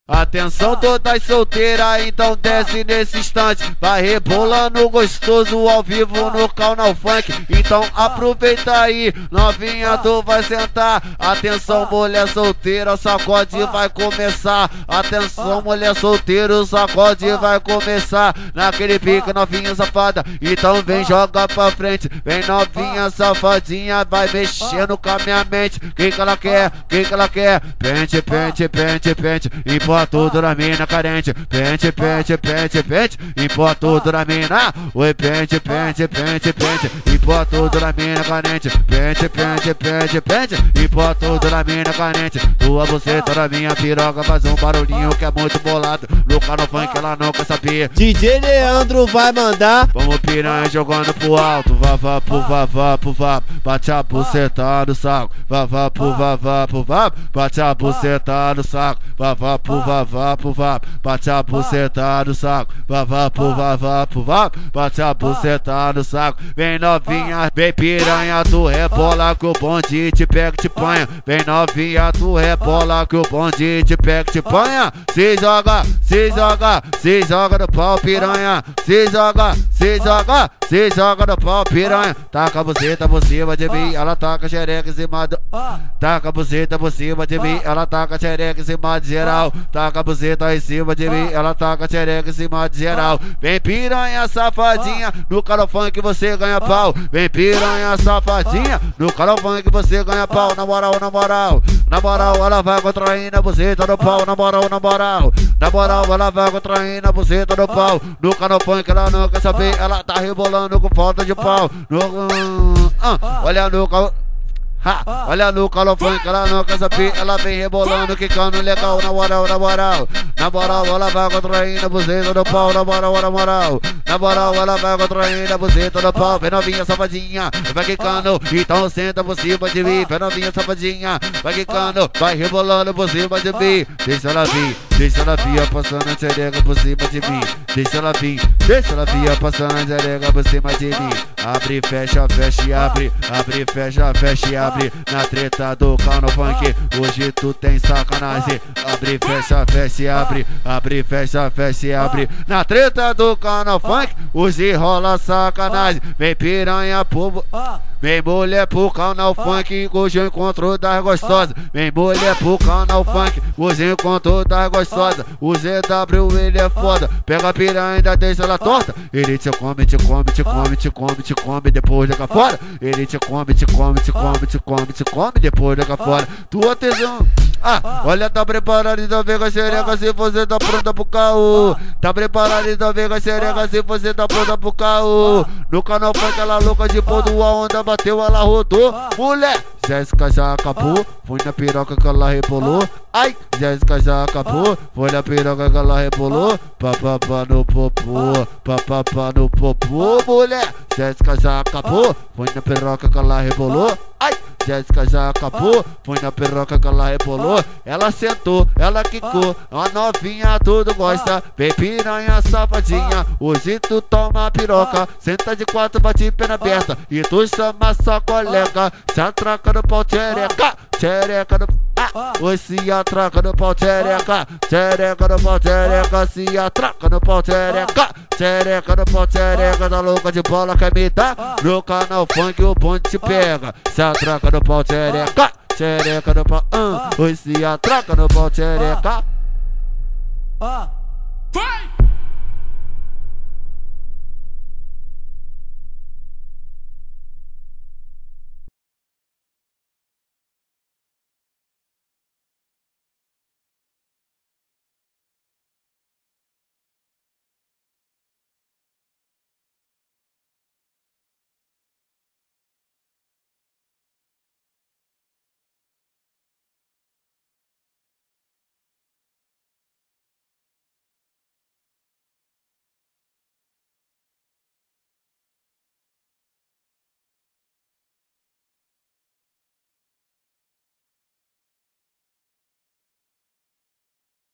Atenção todas solteiras, então desce nesse instante. Vai rebolando gostoso ao vivo no canal funk. Então aproveita aí, novinha, tu vai sentar. Atenção mulher solteira, o sacode vai começar. Atenção mulher solteira, o sacode vai começar. Naquele pique novinha safada, então vem joga pra frente. Vem novinha safadinha, vai mexendo com a minha mente. Que ela quer, que ela quer? Pente, pente, pente, pente. Impor tudo na mina carente. Pente, pente, pente, pente. Impor tudo na mina. Oi, pente, pente, pente, pente. Impor tudo na mina carente. Pente, pente, pente, pente. Impor tudo na mina carente. Tua buceta na minha piroca faz um barulhinho que é muito bolado. No canal funk ela nunca sabia. DJ Leandro vai mandar. Vamos piranha jogando pro alto. Vavá pro vavá pro vá. Bate a buceta no saco. Vavá pro vavá pro vá. Bate a buceta no saco. Vavá pro vavá pro vá. Bate a buceta no saco. Vavá pro vavá pro vá. Bate a buceta no saco. Vem novinha, vem piranha, tu rebola que o bonde te pega e te panha. Vem novinha, tu rebola que o bonde te pega e te panha. Se joga, se joga, se joga no pau piranha. Se joga, se joga, se joga no pau piranha. Taca a buceta por cima de mim, ela taca a xereca em cima do... Taca a buceta por cima de mim, ela taca a xereca em cima de geral. Taca a buceta em cima de mim, ela taca a xereca em cima de geral. Vem piranha safadinha, no canal funk você ganha pau. Vem piranha safadinha, no canal funk você ganha pau. Na moral, na moral, na moral, ela vai contraindo a buceta no pau. Na moral, na moral, na moral, ela vai contraindo a buceta no pau. No canal funk ela não quer saber, ela tá rebolando com falta de pau. Olha no canal. Ha, olha no canal funk, ela não quer saber, ela vem rebolando, quicando legal, na moral, na moral. Na moral, ela vai contraindo a buceta do pau, na moral, na moral. Na moral, ela vai contraindo a buceta do pau. Vem novinha safadinha, vai quicando, então senta por cima de mim. Vem novinha safadinha, vai quicando, vai rebolando por cima de mim. Deixa ela vir, deixa ela vir, passando a xereca por cima de mim. Deixa ela vir, deixa ela vir, passando a xereca por cima de mim. Abre, fecha, fecha e abre, abre, fecha, fecha e abre. Na treta do canal funk, hoje tu tem sacanagem. Abre, fecha, fecha e abre, abre, fecha, fecha e abre. Na treta do canal funk, hoje rola sacanagem. Vem piranha pro... Vem mulher pro canal funk, hoje eu encontro das gostosas. Vem mulher pro canal funk, hoje eu encontro das gostosas. O ZW ele é foda, pega a piranha e ainda deixa ela torta. Ele te come, te come, te come, te come, te come, depois joga fora. Ele te come, te come, te come, te come, te come, depois joga fora. Tua tesão. Olha, tá preparado então vem com a xereca se você tá pronta pro caô. Tá preparado então vem com a xereca se você tá pronta pro caô. No canal funk ela louca de pôr do a onda bateu, ela rodou. Mulher, Jéssica já acabou, foi na piroca que ela rebolou. Ai, Jéssica já acabou, foi na piroca que ela rebolou. Papapá no popô, papapá no popô. Mulher, Jéssica já acabou, foi na piroca que ela rebolou. Ai, Jéssica já acabou, foi na piroca que ela rebolou. Ela sentou, ela quicou, a novinha tudo gosta. Vem piranha safadinha, hoje tu toma piroca. Senta de quatro, bate pena aberta e tu chama sua colega. Se atraca no pau tchereca, tchereca no... Oi, se atraca no pau tchereca, tchereca no pau tchereca. Se atraca no pau tchereca, tchereca no pau tchereca. Tá louca de bola, quer me dar? No canal funk o bonde te pega. Se atraca no pau tchereca, tchereca no pau. Oi, se atraca no pau tchereca.